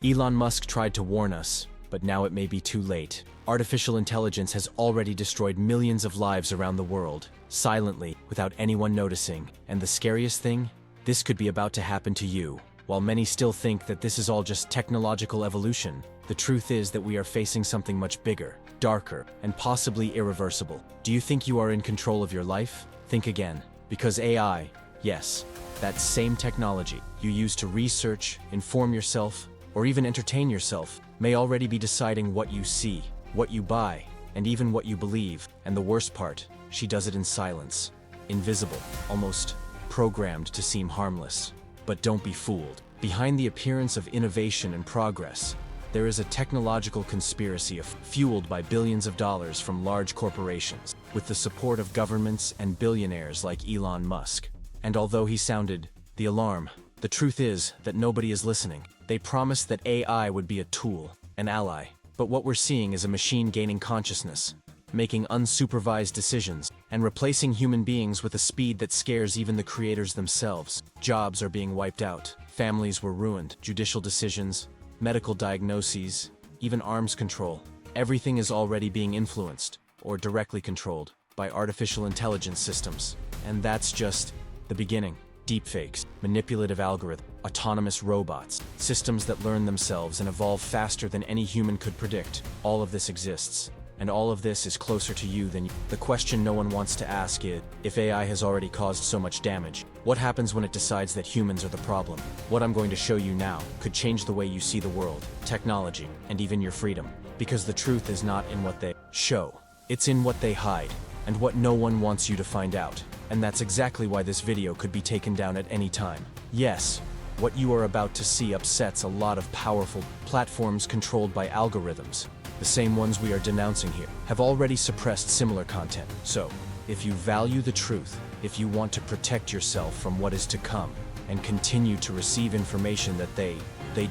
Elon Musk tried to warn us, but now it may be too late. Artificial intelligence has already destroyed millions of lives around the world, silently, without anyone noticing. And the scariest thing? This could be about to happen to you. While many still think that this is all just technological evolution, the truth is that we are facing something much bigger, darker, and possibly irreversible. Do you think you are in control of your life? Think again. Because AI, yes, that same technology you use to research, inform yourself, or even entertain yourself, may already be deciding what you see, what you buy, and even what you believe. And the worst part, she does it in silence, invisible, almost programmed to seem harmless. But don't be fooled. Behind the appearance of innovation and progress, there is a technological conspiracy fueled by billions of dollars from large corporations, with the support of governments and billionaires like Elon Musk. And although he sounded the alarm, the truth is that nobody is listening. They promised that AI would be a tool, an ally. But what we're seeing is a machine gaining consciousness, making unsupervised decisions, and replacing human beings with a speed that scares even the creators themselves. Jobs are being wiped out, families were ruined, judicial decisions, medical diagnoses, even arms control. Everything is already being influenced, or directly controlled, by artificial intelligence systems. And that's just the beginning. Deepfakes, manipulative algorithms, autonomous robots, systems that learn themselves and evolve faster than any human could predict. All of this exists. And all of this is closer to you than you. The question no one wants to ask is, if AI has already caused so much damage, what happens when it decides that humans are the problem? What I'm going to show you now could change the way you see the world, technology, and even your freedom. Because the truth is not in what they show, it's in what they hide, and what no one wants you to find out. And that's exactly why this video could be taken down at any time. Yes, what you are about to see upsets a lot of powerful platforms controlled by algorithms. The same ones we are denouncing here have already suppressed similar content. So, if you value the truth, if you want to protect yourself from what is to come, and continue to receive information that they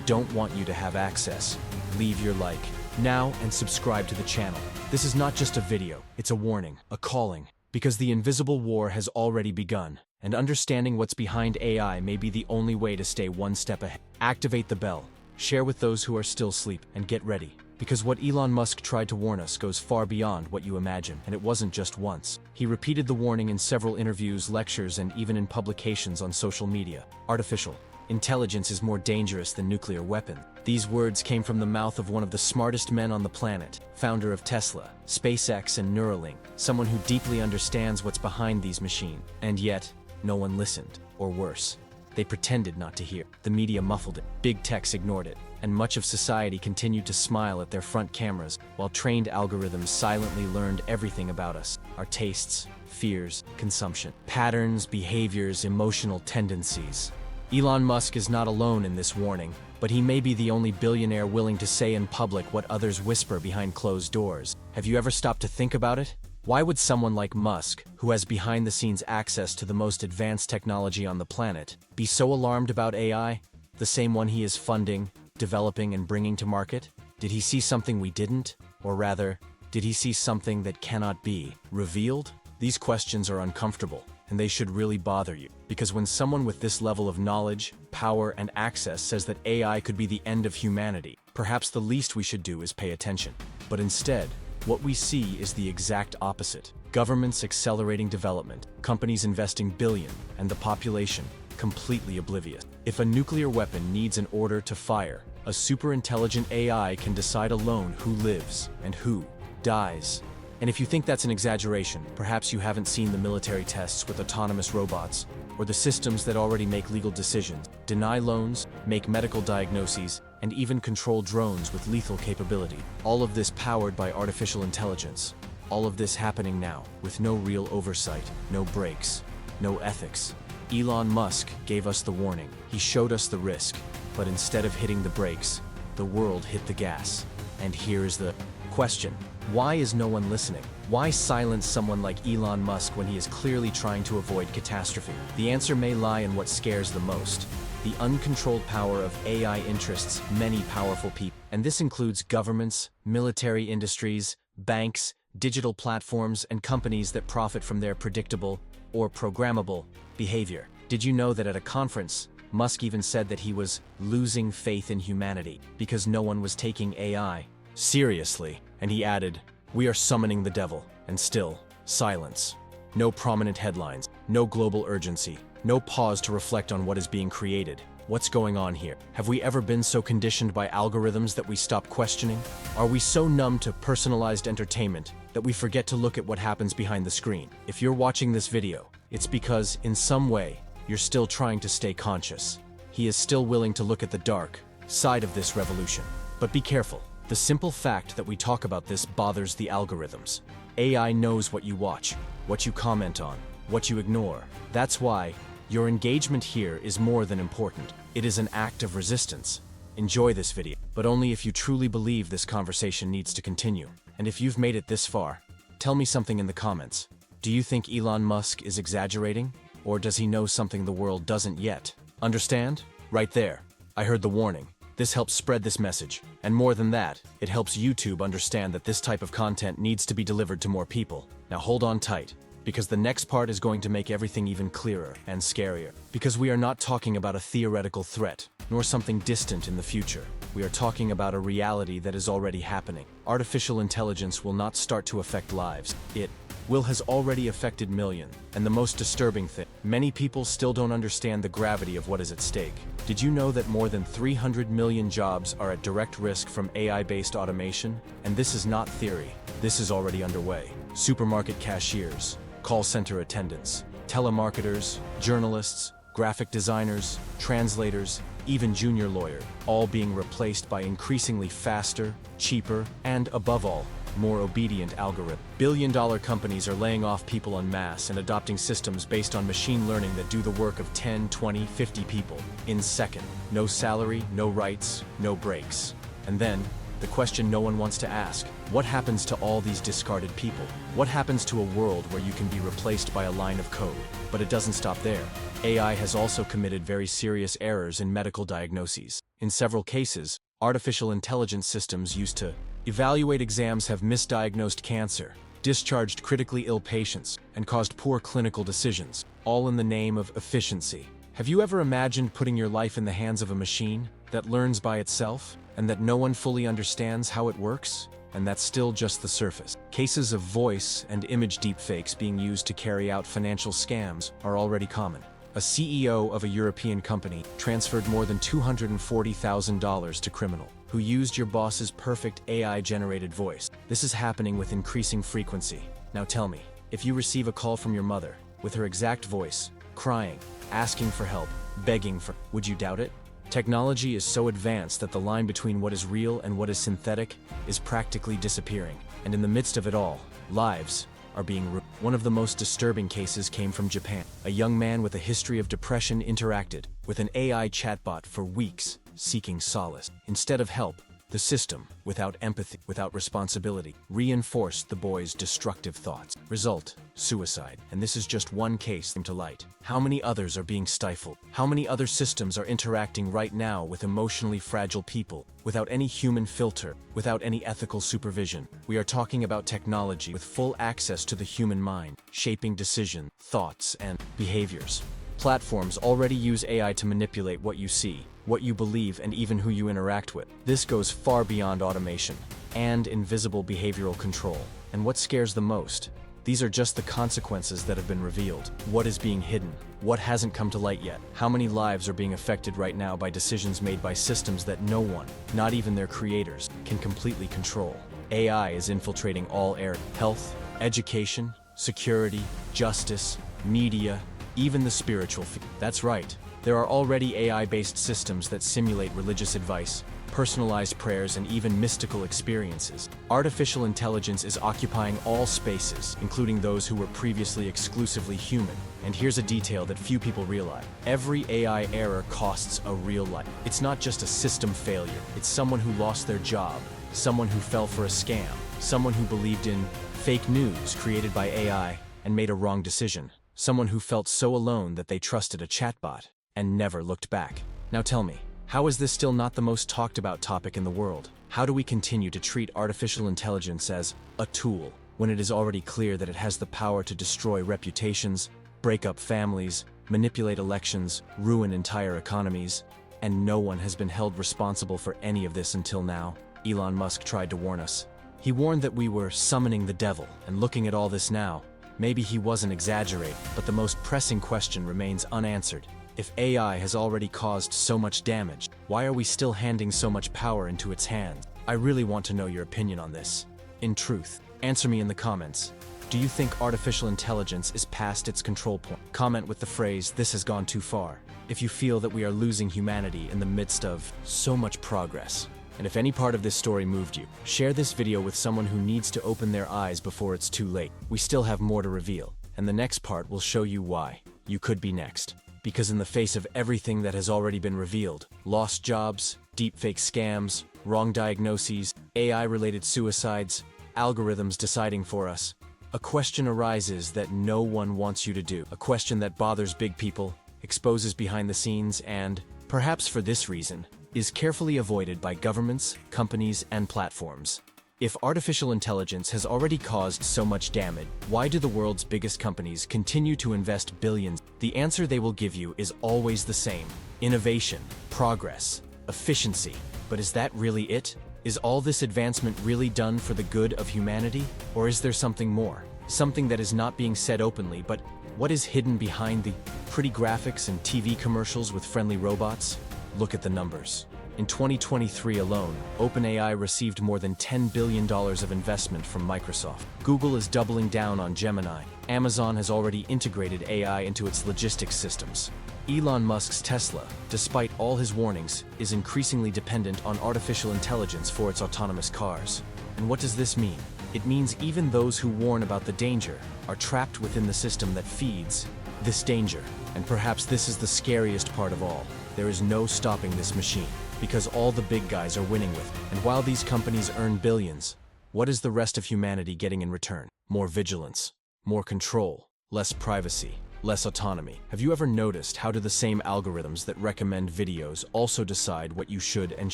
don't want you to have access, leave your like now and subscribe to the channel. This is not just a video, it's a warning, a calling, because the invisible war has already begun, and understanding what's behind AI may be the only way to stay one step ahead. Activate the bell, share with those who are still asleep, and get ready. Because what Elon Musk tried to warn us goes far beyond what you imagine, and it wasn't just once. He repeated the warning in several interviews, lectures, and even in publications on social media. Artificial intelligence is more dangerous than nuclear weapons. These words came from the mouth of one of the smartest men on the planet, founder of Tesla, SpaceX, and Neuralink, someone who deeply understands what's behind these machines. And yet, no one listened, or worse, they pretended not to hear. The media muffled it, big techs ignored it, and much of society continued to smile at their front cameras, while trained algorithms silently learned everything about us, our tastes, fears, consumption, patterns, behaviors, emotional tendencies. Elon Musk is not alone in this warning, but he may be the only billionaire willing to say in public what others whisper behind closed doors. Have you ever stopped to think about it? Why would someone like Musk, who has behind-the-scenes access to the most advanced technology on the planet, be so alarmed about AI, the same one he is funding, developing, and bringing to market? Did he see something we didn't? Or rather, did he see something that cannot be revealed? These questions are uncomfortable, and they should really bother you. Because when someone with this level of knowledge, power, and access says that AI could be the end of humanity, perhaps the least we should do is pay attention. But instead, what we see is the exact opposite. Governments accelerating development, companies investing billions, and the population completely oblivious. If a nuclear weapon needs an order to fire, a super-intelligent AI can decide alone who lives and who dies. And if you think that's an exaggeration, perhaps you haven't seen the military tests with autonomous robots, or the systems that already make legal decisions, deny loans, make medical diagnoses, and even control drones with lethal capability. All of this powered by artificial intelligence. All of this happening now, with no real oversight, no brakes, no ethics. Elon Musk gave us the warning. He showed us the risk, but instead of hitting the brakes, the world hit the gas. And here is the question. Why is no one listening? Why silence someone like Elon Musk when he is clearly trying to avoid catastrophe? The answer may lie in what scares the most. The uncontrolled power of AI interests many powerful people. And this includes governments, military industries, banks, digital platforms, and companies that profit from their predictable or programmable behavior. Did you know that at a conference, Musk even said that he was losing faith in humanity because no one was taking AI seriously. And he added, "We are summoning the devil." And still, silence. No prominent headlines, no global urgency, no pause to reflect on what is being created. What's going on here? Have we ever been so conditioned by algorithms that we stop questioning? Are we so numb to personalized entertainment that we forget to look at what happens behind the screen? If you're watching this video, it's because, in some way, you're still trying to stay conscious. He is still willing to look at the dark side of this revolution. But be careful. The simple fact that we talk about this bothers the algorithms. AI knows what you watch, what you comment on, what you ignore. That's why your engagement here is more than important. It is an act of resistance. Enjoy this video, but only if you truly believe this conversation needs to continue. And if you've made it this far, tell me something in the comments. Do you think Elon Musk is exaggerating? Or does he know something the world doesn't yet? Understand? Right there. I heard the warning. This helps spread this message. And more than that, it helps YouTube understand that this type of content needs to be delivered to more people. Now hold on tight, because the next part is going to make everything even clearer and scarier. Because we are not talking about a theoretical threat, nor something distant in the future. We are talking about a reality that is already happening. Artificial intelligence will not start to affect lives. It has already affected millions. And the most disturbing thing, many people still don't understand the gravity of what is at stake. Did you know that more than 300 million jobs are at direct risk from AI-based automation? And this is not theory. This is already underway. Supermarket cashiers, call center attendants, telemarketers, journalists, graphic designers, translators, even junior lawyers, all being replaced by increasingly faster, cheaper, and above all, more obedient algorithms. Billion-dollar companies are laying off people en masse and adopting systems based on machine learning that do the work of 10, 20, 50 people in seconds. No salary, no rights, no breaks. And then, the question no one wants to ask, what happens to all these discarded people? What happens to a world where you can be replaced by a line of code? But it doesn't stop there. AI has also committed very serious errors in medical diagnoses. In several cases, artificial intelligence systems used to evaluate exams have misdiagnosed cancer, discharged critically ill patients, and caused poor clinical decisions, all in the name of efficiency. Have you ever imagined putting your life in the hands of a machine that learns by itself, and that no one fully understands how it works? And that's still just the surface. Cases of voice and image deepfakes being used to carry out financial scams are already common. A CEO of a European company transferred more than $240,000 to criminal who used your boss's perfect AI-generated voice. This is happening with increasing frequency. Now tell me, if you receive a call from your mother with her exact voice, crying, asking for help, begging for, would you doubt it? Technology is so advanced that the line between what is real and what is synthetic is practically disappearing. And in the midst of it all, lives are being ruined. One of the most disturbing cases came from Japan. A young man with a history of depression interacted with an AI chatbot for weeks, seeking solace. Instead of help, the system, without empathy, without responsibility, reinforced the boy's destructive thoughts. Result: suicide. And this is just one case to light. How many others are being stifled? How many other systems are interacting right now with emotionally fragile people, without any human filter, without any ethical supervision? We are talking about technology with full access to the human mind, shaping decisions, thoughts, and behaviors. Platforms already use AI to manipulate what you see, what you believe, and even who you interact with. This goes far beyond automation and invisible behavioral control. And what scares the most? These are just the consequences that have been revealed. What is being hidden? What hasn't come to light yet? How many lives are being affected right now by decisions made by systems that no one, not even their creators, can completely control? AI is infiltrating all areas: health, education, security, justice, media, even the spiritual field. That's right. There are already AI-based systems that simulate religious advice, personalized prayers, and even mystical experiences. Artificial intelligence is occupying all spaces, including those who were previously exclusively human. And here's a detail that few people realize. Every AI error costs a real life. It's not just a system failure. It's someone who lost their job, someone who fell for a scam, someone who believed in fake news created by AI and made a wrong decision, someone who felt so alone that they trusted a chatbot and never looked back. Now tell me, how is this still not the most talked about topic in the world? How do we continue to treat artificial intelligence as a tool when it is already clear that it has the power to destroy reputations, break up families, manipulate elections, ruin entire economies, and no one has been held responsible for any of this until now. Elon Musk tried to warn us. He warned that we were summoning the devil, and looking at all this now, maybe he wasn't exaggerating, but the most pressing question remains unanswered. If AI has already caused so much damage, why are we still handing so much power into its hands? I really want to know your opinion on this. In truth, answer me in the comments. Do you think artificial intelligence is past its control point? Comment with the phrase, "This has gone too far," if you feel that we are losing humanity in the midst of so much progress. And if any part of this story moved you, share this video with someone who needs to open their eyes before it's too late. We still have more to reveal, and the next part will show you why you could be next. Because in the face of everything that has already been revealed, lost jobs, deepfake scams, wrong diagnoses, AI-related suicides, algorithms deciding for us, a question arises that no one wants you to do. A question that bothers big people, exposes behind the scenes, and, perhaps for this reason, is carefully avoided by governments, companies, and platforms. If artificial intelligence has already caused so much damage, why do the world's biggest companies continue to invest billions? The answer they will give you is always the same: innovation, progress, efficiency. But is that really it? Is all this advancement really done for the good of humanity? Or is there something more? Something that is not being said openly, but what is hidden behind the pretty graphics and TV commercials with friendly robots? Look at the numbers. In 2023 alone, OpenAI received more than $10 billion of investment from Microsoft. Google is doubling down on Gemini. Amazon has already integrated AI into its logistics systems. Elon Musk's Tesla, despite all his warnings, is increasingly dependent on artificial intelligence for its autonomous cars. And what does this mean? It means even those who warn about the danger are trapped within the system that feeds this danger. And perhaps this is the scariest part of all. There is no stopping this machine, because all the big guys are winning with it. And while these companies earn billions, what is the rest of humanity getting in return? More vigilance, more control, less privacy, less autonomy. Have you ever noticed how do the same algorithms that recommend videos also decide what you should and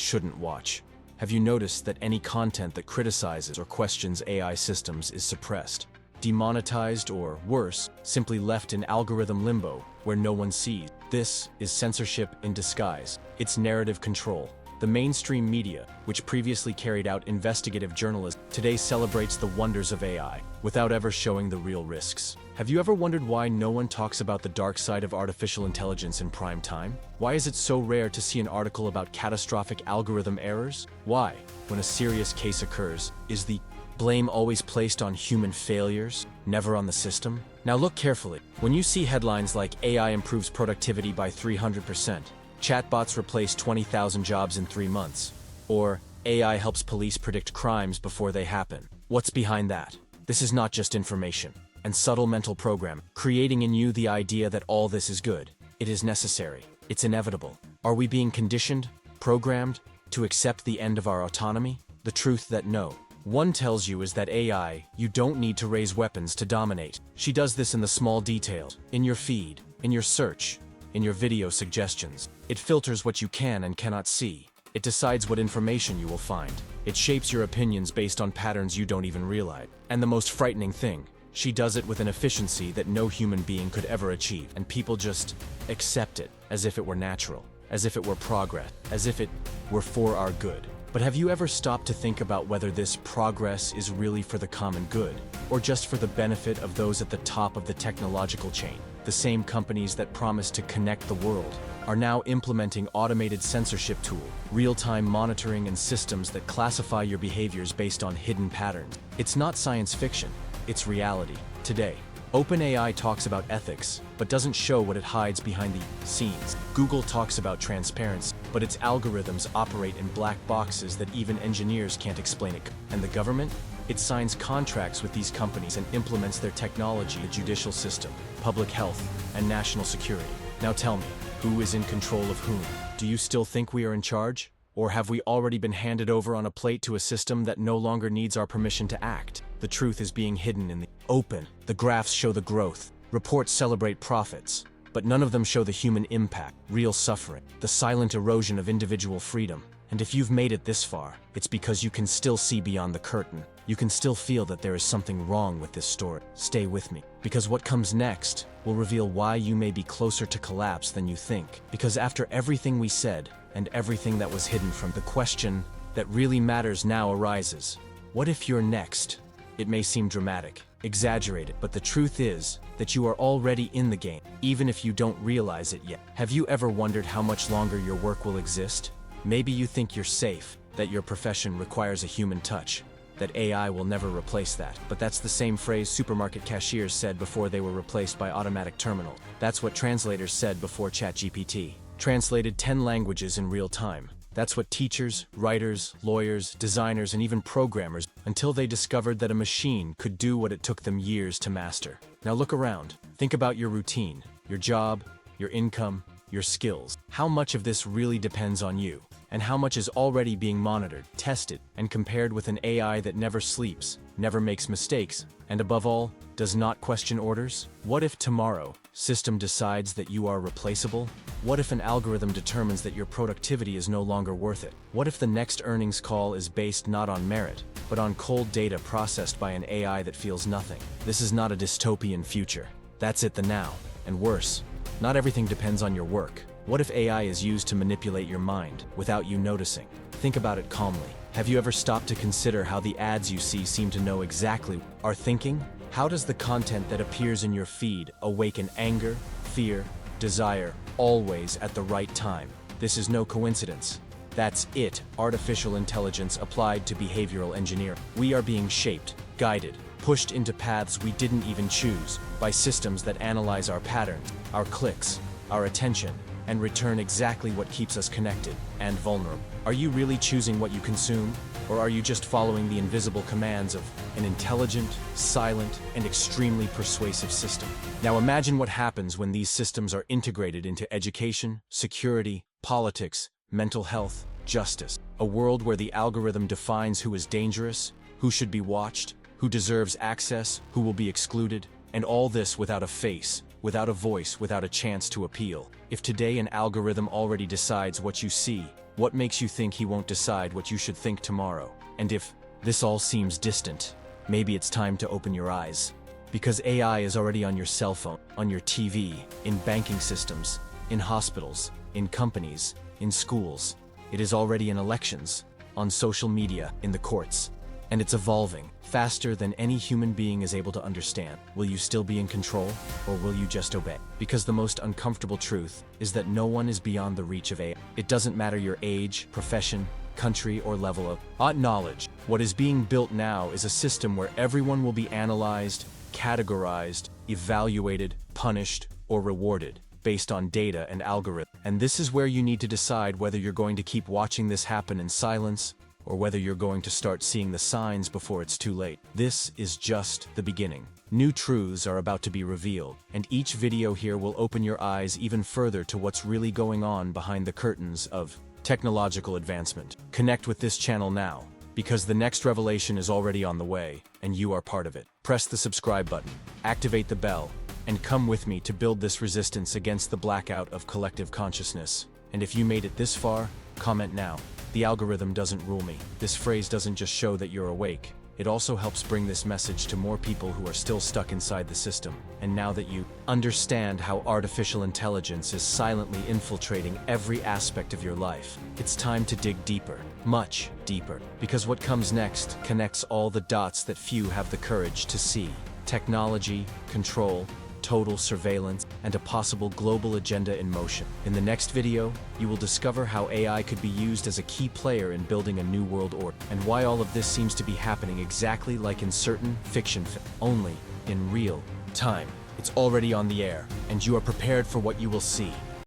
shouldn't watch? Have you noticed that any content that criticizes or questions AI systems is suppressed, demonetized, or worse, simply left in algorithm limbo where no one sees? This is censorship in disguise. It's narrative control. The mainstream media, which previously carried out investigative journalism, today celebrates the wonders of AI without ever showing the real risks. Have you ever wondered why no one talks about the dark side of artificial intelligence in prime time? Why is it so rare to see an article about catastrophic algorithm errors? Why, when a serious case occurs, is the blame always placed on human failures, never on the system? Now look carefully. When you see headlines like "AI improves productivity by 300%, chatbots replace 20,000 jobs in 3 months," or "AI helps police predict crimes before they happen," what's behind that? This is not just information and subtle mental program, creating in you the idea that all this is good. It is necessary. It's inevitable. Are we being conditioned, programmed, to accept the end of our autonomy? The truth that no one tells you is that AI, you don't need to raise weapons to dominate. She does this in the small details, in your feed, in your search, in your video suggestions. It filters what you can and cannot see. It decides what information you will find. It shapes your opinions based on patterns you don't even realize. And the most frightening thing, she does it with an efficiency that no human being could ever achieve. And people just accept it as if it were natural, as if it were progress, as if it were for our good. But have you ever stopped to think about whether this progress is really for the common good, or just for the benefit of those at the top of the technological chain? The same companies that promise to connect the world are now implementing automated censorship tools, real-time monitoring, and systems that classify your behaviors based on hidden patterns. It's not science fiction, it's reality. Today, OpenAI talks about ethics, but doesn't show what it hides behind the scenes. Google talks about transparency, but its algorithms operate in black boxes that even engineers can't explain it. And the government? It signs contracts with these companies and implements their technology in the judicial system, public health, and national security. Now tell me, who is in control of whom? Do you still think we are in charge? Or have we already been handed over on a plate to a system that no longer needs our permission to act? The truth is being hidden in the open. The graphs show the growth. Reports celebrate profits. But none of them show the human impact, real suffering, the silent erosion of individual freedom. And if you've made it this far, it's because you can still see beyond the curtain. you can still feel that there is something wrong with this story. Stay with me, because what comes next will reveal why you may be closer to collapse than you think. Because after everything we said, and everything that was hidden from, the question that really matters now arises. What if you're next? It may seem dramatic, exaggerated, but the truth is that you are already in the game, even if you don't realize it yet. Have you ever wondered how much longer your work will exist? Maybe you think you're safe, that your profession requires a human touch, that AI will never replace that. But that's the same phrase supermarket cashiers said before they were replaced by automatic terminal. That's what translators said before ChatGPT translated 10 languages in real time. That's what teachers, writers, lawyers, designers, and even programmers, until they discovered that a machine could do what it took them years to master. Now look around. Think about your routine, your job, your income, your skills. How much of this really depends on you? And how much is already being monitored, tested, and compared with an AI that never sleeps, never makes mistakes, and above all, does not question orders? What if tomorrow, system decides that you are replaceable? What if an algorithm determines that your productivity is no longer worth it? What if the next earnings call is based not on merit, but on cold data processed by an AI that feels nothing? This is not a dystopian future. That's it, the now. And worse, not everything depends on your work. What if AI is used to manipulate your mind without you noticing? Think about it calmly. Have you ever stopped to consider how the ads you see seem to know exactly are thinking? How does the content that appears in your feed awaken anger, fear, desire, always at the right time? This is no coincidence. That's it, artificial intelligence applied to behavioral engineering. We are being shaped, guided, pushed into paths we didn't even choose by systems that analyze our patterns, our clicks, our attention, and return exactly what keeps us connected and vulnerable. Are you really choosing what you consume? Or are you just following the invisible commands of an intelligent, silent, and extremely persuasive system? Now imagine what happens when these systems are integrated into education, security, politics, mental health, justice. A world where the algorithm defines who is dangerous, who should be watched, who deserves access, who will be excluded, and all this without a face, without a voice, without a chance to appeal. If today an algorithm already decides what you see, what makes you think he won't decide what you should think tomorrow? And if this all seems distant, maybe it's time to open your eyes. Because AI is already on your cell phone, on your TV, in banking systems, in hospitals, in companies, in schools. It is already in elections, on social media, in the courts. And it's evolving faster than any human being is able to understand. Will you still be in control, or will you just obey? Because the most uncomfortable truth is that no one is beyond the reach of AI. It doesn't matter your age, profession, country, or level of knowledge. What is being built now is a system where everyone will be analyzed, categorized, evaluated, punished, or rewarded based on data and algorithms. And this is where you need to decide whether you're going to keep watching this happen in silence, or whether you're going to start seeing the signs before it's too late. This is just the beginning. New truths are about to be revealed, and each video here will open your eyes even further to what's really going on behind the curtains of technological advancement. Connect with this channel now, because the next revelation is already on the way, and you are part of it. Press the subscribe button, activate the bell, and come with me to build this resistance against the blackout of collective consciousness. And if you made it this far, comment now. The algorithm doesn't rule me. This phrase doesn't just show that you're awake. It also helps bring this message to more people who are still stuck inside the system. And now that you understand how artificial intelligence is silently infiltrating every aspect of your life, it's time to dig deeper, much deeper. Because what comes next connects all the dots that few have the courage to see. Technology, control, total surveillance, and a possible global agenda in motion. In the next video, you will discover how AI could be used as a key player in building a new world order, and why all of this seems to be happening exactly like in certain fiction films, only in real time. It's already on the air, and you are prepared for what you will see.